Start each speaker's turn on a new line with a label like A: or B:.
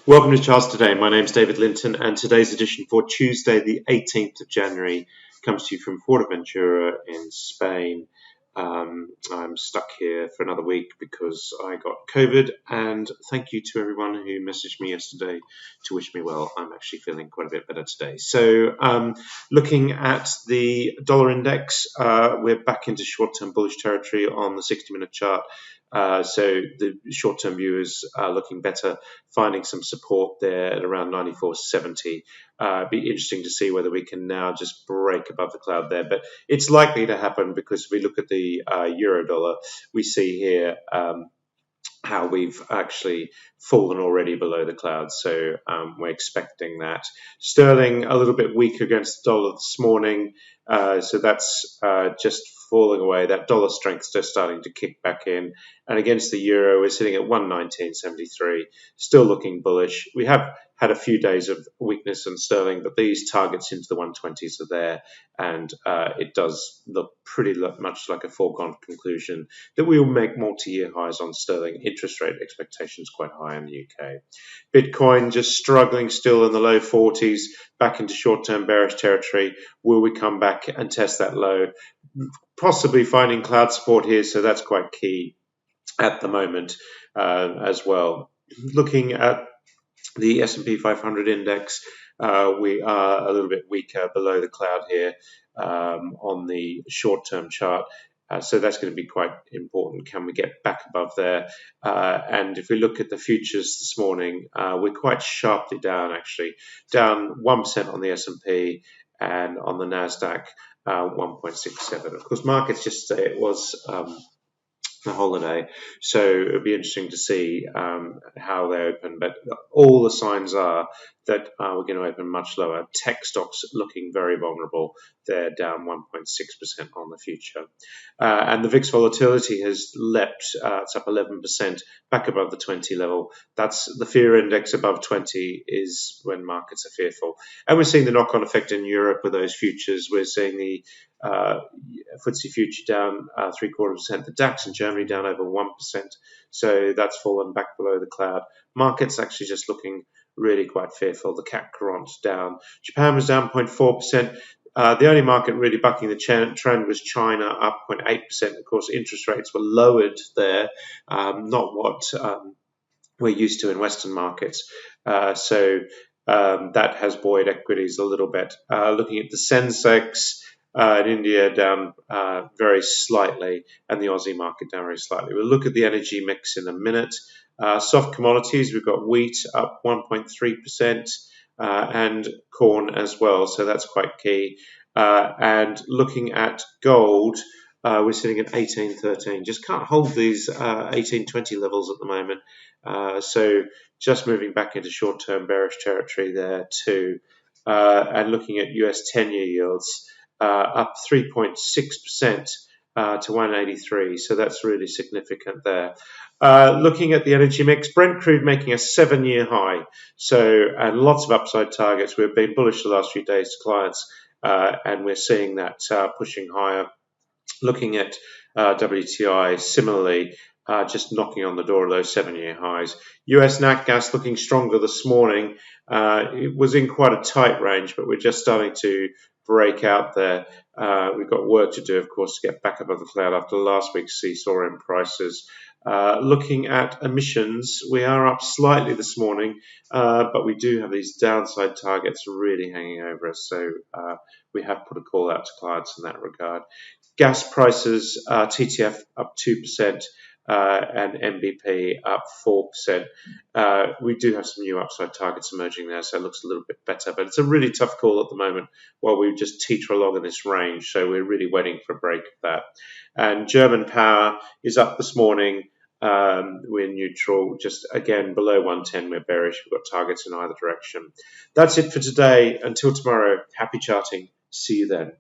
A: Welcome to Charts Today. My name's David Linton, and today's edition for Tuesday, the 18th of January, comes to you from Fuerteventura in Spain. I'm stuck here for another week because I got COVID, and thank you to everyone who messaged me yesterday to wish me well. I'm actually feeling quite a bit better today. So, looking at the dollar index, we're back into short-term bullish territory on the 60-minute chart. So the short-term view is looking better, finding some support there at around 94.70. Be interesting to see whether we can now just break above the cloud there, but it's likely to happen because if we look at the euro dollar, we see here how we've actually fallen already below the cloud. So we're expecting that. Sterling a little bit weaker against the dollar this morning. So that's just falling away. That dollar strength just starting to kick back in. And against the euro, we're sitting at 119.73, still looking bullish. We have had a few days of weakness in sterling, but these targets into the 120s are there. And it does look pretty much like a foregone conclusion that we will make multi-year highs on sterling. Interest rate expectations quite high in the UK. Bitcoin just struggling still in the low 40s, back into short-term bearish territory. Will we come back and test that low? Possibly finding cloud support here, so that's quite key at the moment as well. Looking at the S&P 500 index, we are a little bit weaker below the cloud here on the short-term chart. So that's going to be quite important. Can we get back above there? And if we look at the futures this morning, we're quite sharply down, actually. Down 1% on the S&P and on the NASDAQ, 1.67. Of course, markets just say it was a holiday, so it'll be interesting to see how they open, but all the signs are that we're going to open much lower. Tech stocks looking very vulnerable. They're down 1.6% on the future. And the VIX volatility has leapt. It's up 11%, back above the 20 level. That's the fear index above 20 is when markets are fearful. And we're seeing the knock-on effect in Europe with those futures. We're seeing the FTSE future down 0.75%. The DAX in Germany down over 1%. So that's fallen back below the cloud. Markets actually just looking really quite fearful. The CAC Quarant's down. Japan was down 0.4%. The only market really bucking the trend was China, up 0.8%. Of course, interest rates were lowered there, not what we're used to in Western markets. So that has buoyed equities a little bit. Looking at the Sensex, in India down very slightly, and the Aussie market down very slightly. We'll look at the energy mix in a minute. Soft commodities, we've got wheat up 1.3%. And corn as well, so that's quite key. And looking at gold, we're sitting at 18.13. Just can't hold these 18.20 levels at the moment. So just moving back into short-term bearish territory there too. And looking at US 10-year yields, up 3.6%. To 183, so that's really significant there. Looking at the energy mix, Brent crude making a 7-year high, so and lots of upside targets. We've been bullish the last few days to clients, and we're seeing that pushing higher. Looking at WTI, similarly, just knocking on the door of those 7-year highs. US nat gas looking stronger this morning. It was in quite a tight range, but we're just starting to break out there. We've got work to do, of course, to get back above the cloud after last week's seesaw in prices. Looking at emissions, we are up slightly this morning, but we do have these downside targets really hanging over us. So we have put a call out to clients in that regard. Gas prices, TTF up 2%. And MBP up 4%. We do have some new upside targets emerging there, so it looks a little bit better. But it's a really tough call at the moment while we just teeter along in this range. So we're really waiting for a break of that. And German power is up this morning. We're neutral, just again below 110. We're bearish. We've got targets in either direction. That's it for today. Until tomorrow, happy charting. See you then.